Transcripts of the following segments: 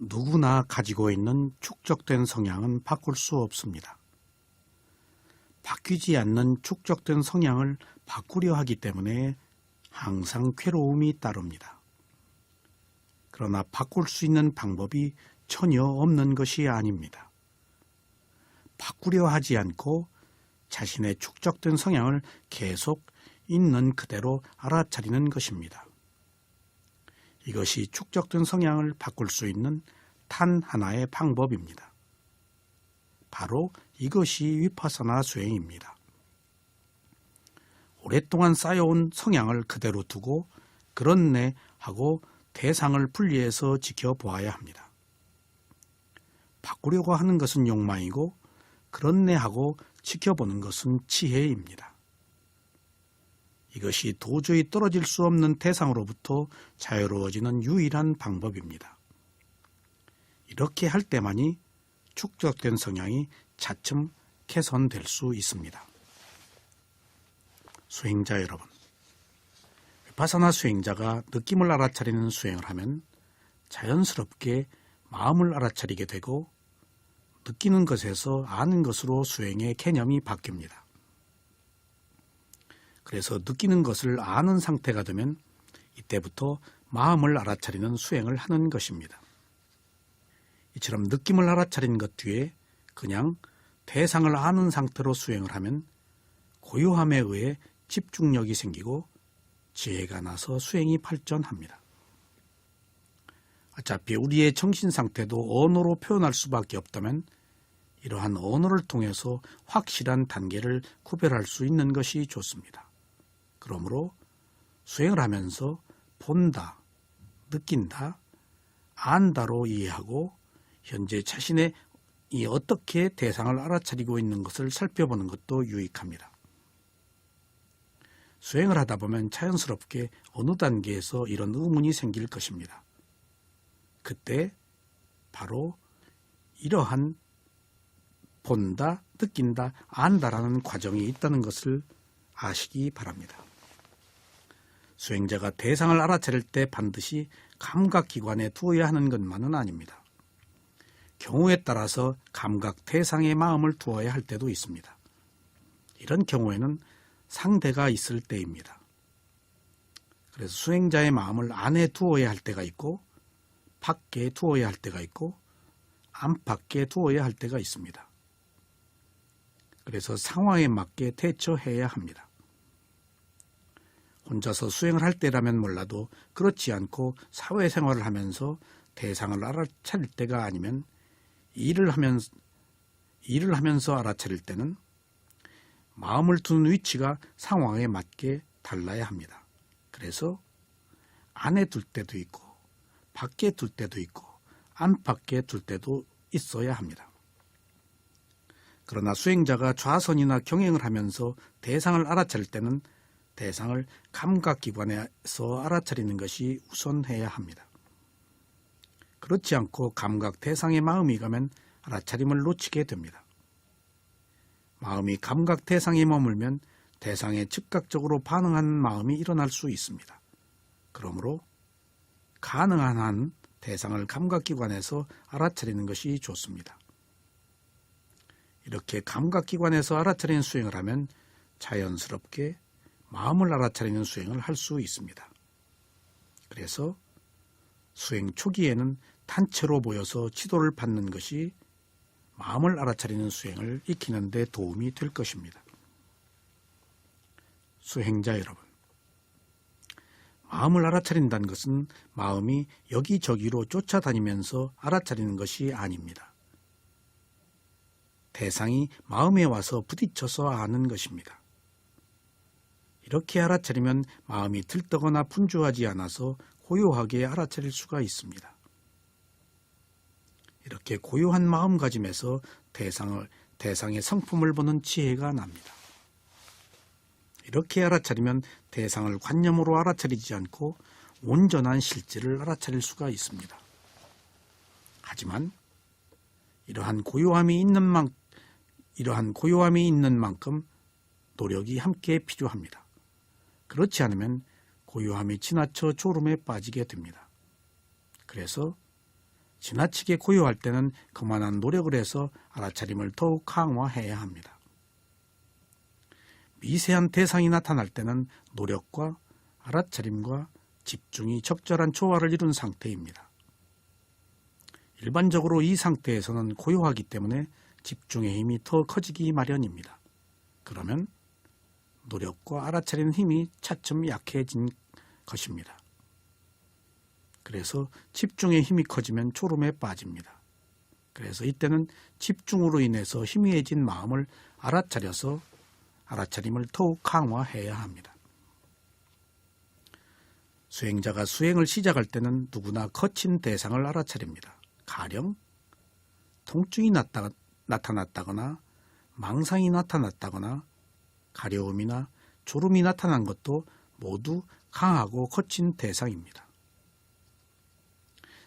누구나 가지고 있는 축적된 성향은 바꿀 수 없습니다. 바뀌지 않는 축적된 성향을 바꾸려 하기 때문에 항상 괴로움이 따릅니다. 그러나 바꿀 수 있는 방법이 전혀 없는 것이 아닙니다. 바꾸려 하지 않고 자신의 축적된 성향을 계속 있는 그대로 알아차리는 것입니다. 이것이 축적된 성향을 바꿀 수 있는 단 하나의 방법입니다. 바로 이것이 위파사나 수행입니다. 오랫동안 쌓여온 성향을 그대로 두고 그렇네 하고 대상을 분리해서 지켜보아야 합니다. 바꾸려고 하는 것은 욕망이고 그렇네 하고 지켜보는 것은 치해입니다. 이것이 도저히 떨어질 수 없는 대상으로부터 자유로워지는 유일한 방법입니다. 이렇게 할 때만이 축적된 성향이 차츰 개선될 수 있습니다. 수행자 여러분, 위파사나 수행자가 느낌을 알아차리는 수행을 하면 자연스럽게 마음을 알아차리게 되고 느끼는 것에서 아는 것으로 수행의 개념이 바뀝니다. 그래서 느끼는 것을 아는 상태가 되면 이때부터 마음을 알아차리는 수행을 하는 것입니다. 이처럼 느낌을 알아차린 것 뒤에 그냥 대상을 아는 상태로 수행을 하면 고요함에 의해 집중력이 생기고 지혜가 나서 수행이 발전합니다. 어차피 우리의 정신 상태도 언어로 표현할 수밖에 없다면 이러한 언어를 통해서 확실한 단계를 구별할 수 있는 것이 좋습니다. 그러므로 수행을 하면서 본다, 느낀다, 안다로 이해하고 현재 자신의 어떻게 대상을 알아차리고 있는 것을 살펴보는 것도 유익합니다. 수행을 하다 보면 자연스럽게 어느 단계에서 이런 의문이 생길 것입니다. 그때 바로 이러한 본다, 느낀다, 안다라는 과정이 있다는 것을 아시기 바랍니다. 수행자가 대상을 알아차릴 때 반드시 감각기관에 두어야 하는 것만은 아닙니다. 경우에 따라서 감각 대상의 마음을 두어야 할 때도 있습니다. 이런 경우에는 상대가 있을 때입니다. 그래서 수행자의 마음을 안에 두어야 할 때가 있고 밖에 두어야 할 때가 있고 안팎에 두어야 할 때가 있습니다. 그래서 상황에 맞게 대처해야 합니다. 혼자서 수행을 할 때라면 몰라도 그렇지 않고 사회생활을 하면서 대상을 알아차릴 때가 아니면 일을 하면서 알아차릴 때는 마음을 두는 위치가 상황에 맞게 달라야 합니다. 그래서 안에 둘 때도 있고 밖에 둘 때도 있고 안팎에 둘 때도 있어야 합니다. 그러나 수행자가 좌선이나 경행을 하면서 대상을 알아차릴 때는 대상을 감각기관에서 알아차리는 것이 우선해야 합니다. 그렇지 않고 감각 대상의 마음이 가면 알아차림을 놓치게 됩니다. 마음이 감각 대상에 머물면 대상에 즉각적으로 반응하는 마음이 일어날 수 있습니다. 그러므로 가능한 한 대상을 감각기관에서 알아차리는 것이 좋습니다. 이렇게 감각기관에서 알아차리는 수행을 하면 자연스럽게 마음을 알아차리는 수행을 할 수 있습니다. 그래서 수행 초기에는 단체로 모여서 지도를 받는 것이 마음을 알아차리는 수행을 익히는 데 도움이 될 것입니다. 수행자 여러분, 마음을 알아차린다는 것은 마음이 여기저기로 쫓아다니면서 알아차리는 것이 아닙니다. 대상이 마음에 와서 부딪혀서 아는 것입니다. 이렇게 알아차리면 마음이 들떠거나 분주하지 않아서 고요하게 알아차릴 수가 있습니다. 이렇게 고요한 마음가짐에서 대상의 성품을 보는 지혜가 납니다. 이렇게 알아차리면 대상을 관념으로 알아차리지 않고 온전한 실질을 알아차릴 수가 있습니다. 하지만 이러한 고요함이 있는 만큼 노력이 함께 필요합니다. 그렇지 않으면 고요함이 지나쳐 졸음에 빠지게 됩니다. 그래서 지나치게 고요할 때는 그만한 노력을 해서 알아차림을 더욱 강화해야 합니다. 미세한 대상이 나타날 때는 노력과 알아차림과 집중이 적절한 조화를 이룬 상태입니다. 일반적으로 이 상태에서는 고요하기 때문에 집중의 힘이 더 커지기 마련입니다. 그러면 노력과 알아차리는 힘이 차츰 약해진 것입니다. 그래서 집중의 힘이 커지면 졸음에 빠집니다. 그래서 이때는 집중으로 인해서 희미해진 마음을 알아차려서 알아차림을 더욱 강화해야 합니다. 수행자가 수행을 시작할 때는 누구나 거친 대상을 알아차립니다. 가령 통증이 나타났다거나 망상이 나타났다거나 가려움이나 졸음이 나타난 것도 모두 강하고 거친 대상입니다.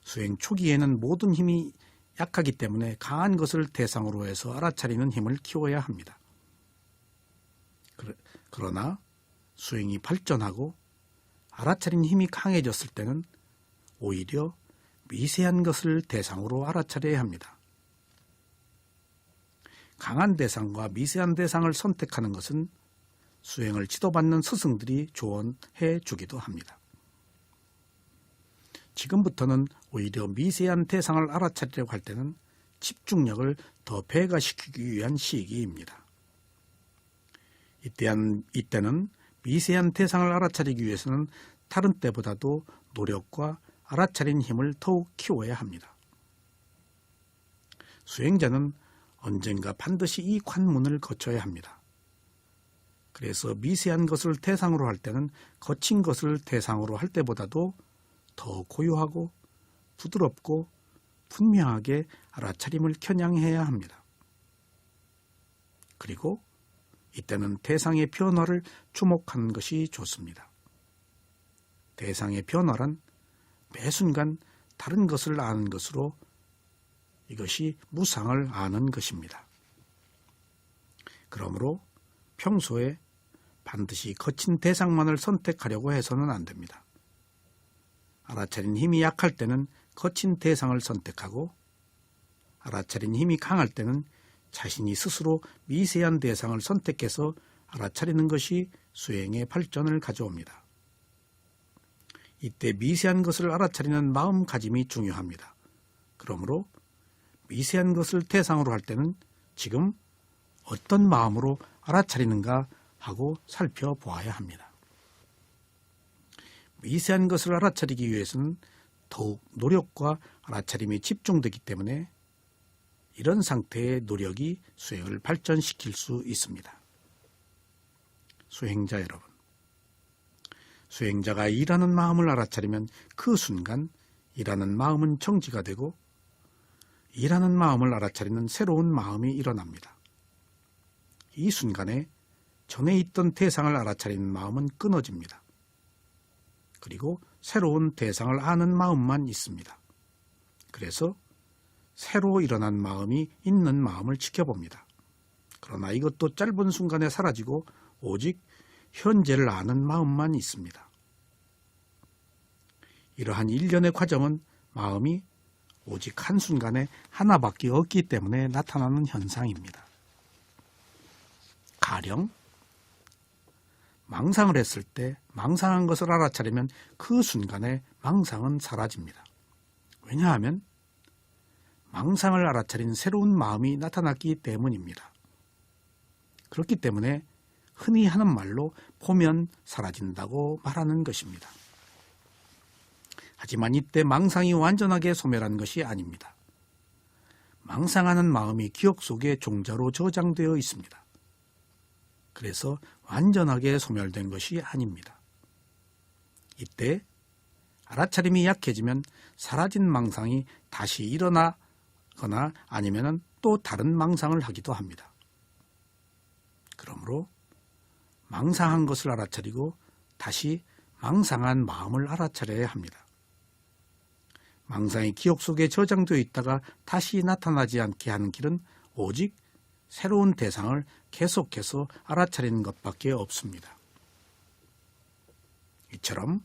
수행 초기에는 모든 힘이 약하기 때문에 강한 것을 대상으로 해서 알아차리는 힘을 키워야 합니다. 그러나 수행이 발전하고 알아차린 힘이 강해졌을 때는 오히려 미세한 것을 대상으로 알아차려야 합니다. 강한 대상과 미세한 대상을 선택하는 것은 수행을 지도받는 스승들이 조언해 주기도 합니다. 지금부터는 오히려 미세한 대상을 알아차리려고 할 때는 집중력을 더 배가시키기 위한 시기입니다. 이때는 미세한 대상을 알아차리기 위해서는 다른 때보다도 노력과 알아차린 힘을 더욱 키워야 합니다. 수행자는 언젠가 반드시 이 관문을 거쳐야 합니다. 그래서 미세한 것을 대상으로 할 때는 거친 것을 대상으로 할 때보다도 더 고요하고 부드럽고 분명하게 알아차림을 겨냥해야 합니다. 그리고 이때는 대상의 변화를 주목하는 것이 좋습니다. 대상의 변화란 매 순간 다른 것을 아는 것으로 이것이 무상을 아는 것입니다. 그러므로 평소에 반드시 거친 대상만을 선택하려고 해서는 안 됩니다. 알아차린 힘이 약할 때는 거친 대상을 선택하고 알아차린 힘이 강할 때는 자신이 스스로 미세한 대상을 선택해서 알아차리는 것이 수행의 발전을 가져옵니다. 이때 미세한 것을 알아차리는 마음가짐이 중요합니다. 그러므로 미세한 것을 대상으로 할 때는 지금 어떤 마음으로 알아차리는가 하고 살펴보아야 합니다. 미세한 것을 알아차리기 위해서는 더욱 노력과 알아차림이 집중되기 때문에 이런 상태의 노력이 수행을 발전시킬 수 있습니다. 수행자 여러분, 수행자가 일하는 마음을 알아차리면 그 순간 일하는 마음은 정지가 되고 일하는 마음을 알아차리는 새로운 마음이 일어납니다. 이 순간에 전에 있던 대상을 알아차리는 마음은 끊어집니다. 그리고 새로운 대상을 아는 마음만 있습니다. 그래서 새로 일어난 마음이 있는 마음을 지켜봅니다. 그러나 이것도 짧은 순간에 사라지고 오직 현재를 아는 마음만 있습니다. 이러한 일련의 과정은 마음이 오직 한순간에 하나밖에 없기 때문에 나타나는 현상입니다. 가령 망상을 했을 때 망상한 것을 알아차리면 그 순간에 망상은 사라집니다. 왜냐하면 망상을 알아차린 새로운 마음이 나타났기 때문입니다. 그렇기 때문에 흔히 하는 말로 보면 사라진다고 말하는 것입니다. 하지만 이때 망상이 완전하게 소멸한 것이 아닙니다. 망상하는 마음이 기억 속에 종자로 저장되어 있습니다. 그래서 완전하게 소멸된 것이 아닙니다. 이때 알아차림이 약해지면 사라진 망상이 다시 일어나거나 아니면 또 다른 망상을 하기도 합니다. 그러므로 망상한 것을 알아차리고 다시 망상한 마음을 알아차려야 합니다. 망상이 기억 속에 저장되어 있다가 다시 나타나지 않게 하는 길은 오직 새로운 대상을 계속해서 알아차리는 것밖에 없습니다. 이처럼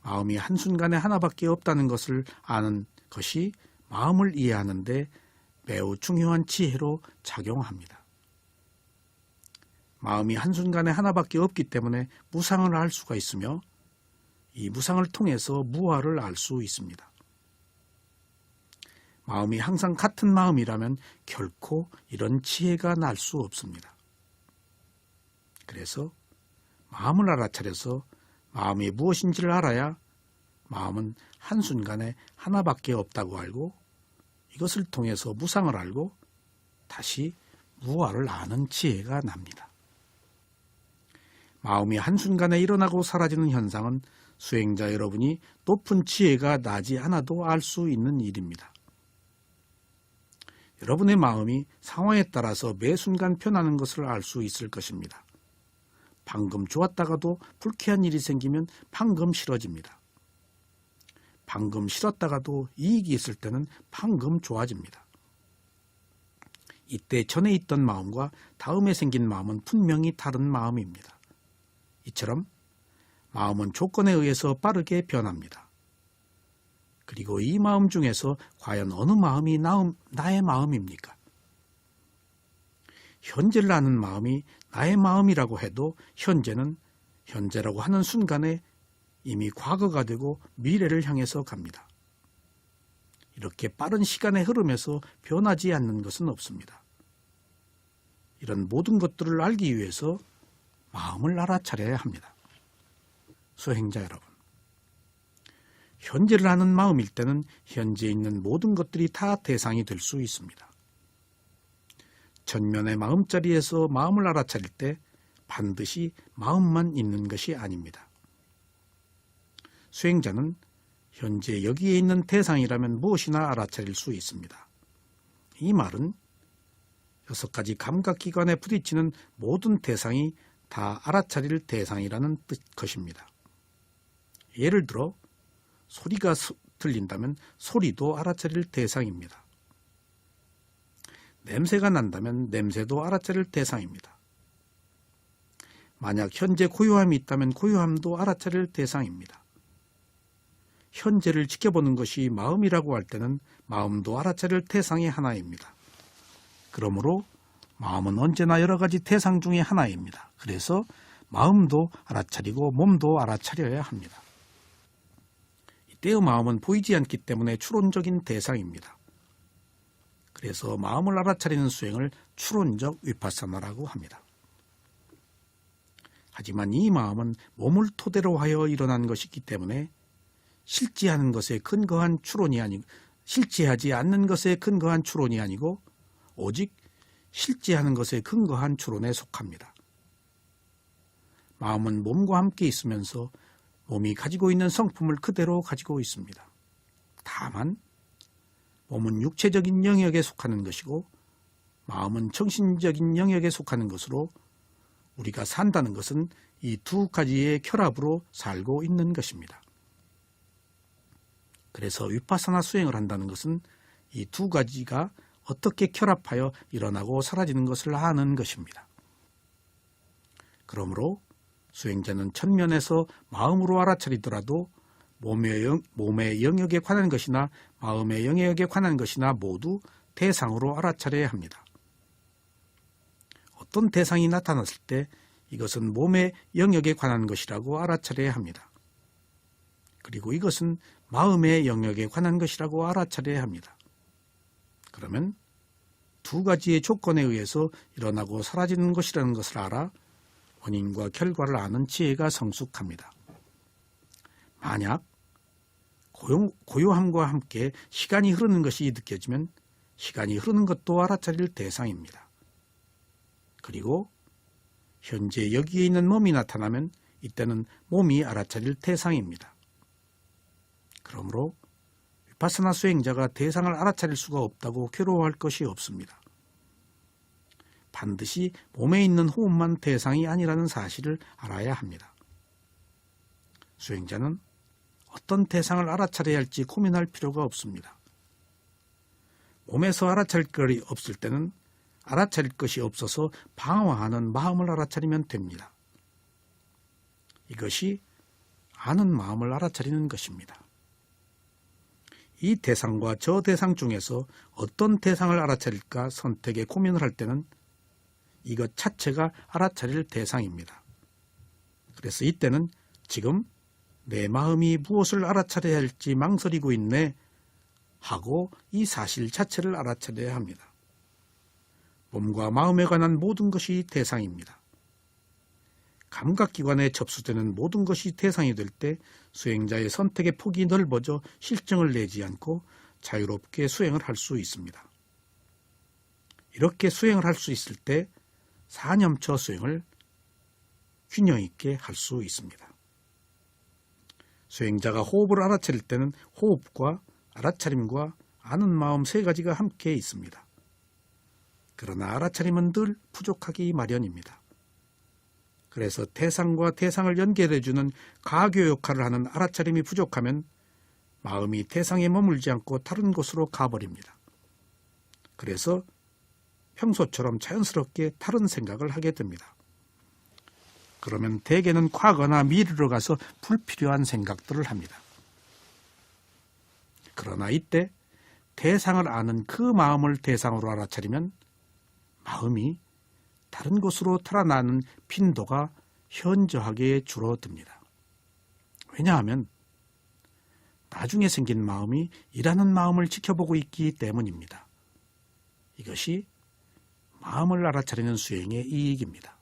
마음이 한순간에 하나밖에 없다는 것을 아는 것이 마음을 이해하는 데 매우 중요한 지혜로 작용합니다. 마음이 한순간에 하나밖에 없기 때문에 무상을 알 수가 있으며 이 무상을 통해서 무아를 알 수 있습니다. 마음이 항상 같은 마음이라면 결코 이런 지혜가 날 수 없습니다. 그래서 마음을 알아차려서 마음이 무엇인지를 알아야 마음은 한순간에 하나밖에 없다고 알고 이것을 통해서 무상을 알고 다시 무아를 아는 지혜가 납니다. 마음이 한순간에 일어나고 사라지는 현상은 수행자 여러분이 높은 지혜가 나지 않아도 알 수 있는 일입니다. 여러분의 마음이 상황에 따라서 매 순간 변하는 것을 알 수 있을 것입니다. 방금 좋았다가도 불쾌한 일이 생기면 방금 싫어집니다. 방금 싫었다가도 이익이 있을 때는 방금 좋아집니다. 이때 전에 있던 마음과 다음에 생긴 마음은 분명히 다른 마음입니다. 이처럼 마음은 조건에 의해서 빠르게 변합니다. 그리고 이 마음 중에서 과연 어느 마음이 나의 마음입니까? 현재를 아는 마음이 나의 마음이라고 해도 현재는 현재라고 하는 순간에 이미 과거가 되고 미래를 향해서 갑니다. 이렇게 빠른 시간의 흐름에서 변하지 않는 것은 없습니다. 이런 모든 것들을 알기 위해서 마음을 알아차려야 합니다. 수행자 여러분, 현재를 아는 마음일 때는 현재에 있는 모든 것들이 다 대상이 될 수 있습니다. 전면의 마음자리에서 마음을 알아차릴 때 반드시 마음만 있는 것이 아닙니다. 수행자는 현재 여기에 있는 대상이라면 무엇이나 알아차릴 수 있습니다. 이 말은 6가지 감각기관에 부딪히는 모든 대상이 다 알아차릴 대상이라는 것입니다. 예를 들어 소리가 들린다면 소리도 알아차릴 대상입니다. 냄새가 난다면 냄새도 알아차릴 대상입니다. 만약 현재 고요함이 있다면 고요함도 알아차릴 대상입니다. 현재를 지켜보는 것이 마음이라고 할 때는 마음도 알아차릴 대상의 하나입니다. 그러므로 마음은 언제나 여러 가지 대상 중의 하나입니다. 그래서 마음도 알아차리고 몸도 알아차려야 합니다. 이때의 마음은 보이지 않기 때문에 추론적인 대상입니다. 그래서 마음을 알아차리는 수행을 추론적 위파사나라고 합니다. 하지만 이 마음은 몸을 토대로 하여 일어난 것이기 때문에 실지하는 것에 근거한 추론이 아니고 실지하지 않는 것에 근거한 추론이 아니고 오직 실지하는 것에 근거한 추론에 속합니다. 마음은 몸과 함께 있으면서 몸이 가지고 있는 성품을 그대로 가지고 있습니다. 다만 몸은 육체적인 영역에 속하는 것이고 마음은 정신적인 영역에 속하는 것으로 우리가 산다는 것은 이 두 가지의 결합으로 살고 있는 것입니다. 그래서 위파사나 수행을 한다는 것은 이 두 가지가 어떻게 결합하여 일어나고 사라지는 것을 아는 것입니다. 그러므로 수행자는 천면에서 마음으로 알아차리더라도 몸의 영역에 관한 것이나 마음의 영역에 관한 것이나 모두 대상으로 알아차려야 합니다. 어떤 대상이 나타났을 때 이것은 몸의 영역에 관한 것이라고 알아차려야 합니다. 그리고 이것은 마음의 영역에 관한 것이라고 알아차려야 합니다. 그러면 두 가지의 조건에 의해서 일어나고 사라지는 것이라는 것을 알아 원인과 결과를 아는 지혜가 성숙합니다. 만약 고요함과 함께 시간이 흐르는 것이 느껴지면 시간이 흐르는 것도 알아차릴 대상입니다. 그리고 현재 여기에 있는 몸이 나타나면 이때는 몸이 알아차릴 대상입니다. 그러므로 위파사나 수행자가 대상을 알아차릴 수가 없다고 괴로워할 것이 없습니다. 반드시 몸에 있는 호흡만 대상이 아니라는 사실을 알아야 합니다. 수행자는 어떤 대상을 알아차려야 할지 고민할 필요가 없습니다. 몸에서 알아차릴 것이 없을 때는 알아차릴 것이 없어서 방황하는 마음을 알아차리면 됩니다. 이것이 아는 마음을 알아차리는 것입니다. 이 대상과 저 대상 중에서 어떤 대상을 알아차릴까 선택에 고민을 할 때는 이것 자체가 알아차릴 대상입니다. 그래서 이때는 지금 내 마음이 무엇을 알아차려야 할지 망설이고 있네 하고 이 사실 자체를 알아차려야 합니다. 몸과 마음에 관한 모든 것이 대상입니다. 감각기관에 접수되는 모든 것이 대상이 될 때 수행자의 선택의 폭이 넓어져 실정을 내지 않고 자유롭게 수행을 할 수 있습니다. 이렇게 수행을 할 수 있을 때 사념처 수행을 균형 있게 할 수 있습니다. 수행자가 호흡을 알아차릴 때는 호흡과 알아차림과 아는 마음 세 가지가 함께 있습니다. 그러나 알아차림은 늘 부족하기 마련입니다. 그래서 대상과 대상을 연결해주는 가교 역할을 하는 알아차림이 부족하면 마음이 대상에 머물지 않고 다른 곳으로 가버립니다. 그래서 평소처럼 자연스럽게 다른 생각을 하게 됩니다. 그러면 대개는 과거나 미래로 가서 불필요한 생각들을 합니다. 그러나 이때 대상을 아는 그 마음을 대상으로 알아차리면 마음이 다른 곳으로 탈환하는 빈도가 현저하게 줄어듭니다. 왜냐하면 나중에 생긴 마음이 일하는 마음을 지켜보고 있기 때문입니다. 이것이 마음을 알아차리는 수행의 이익입니다.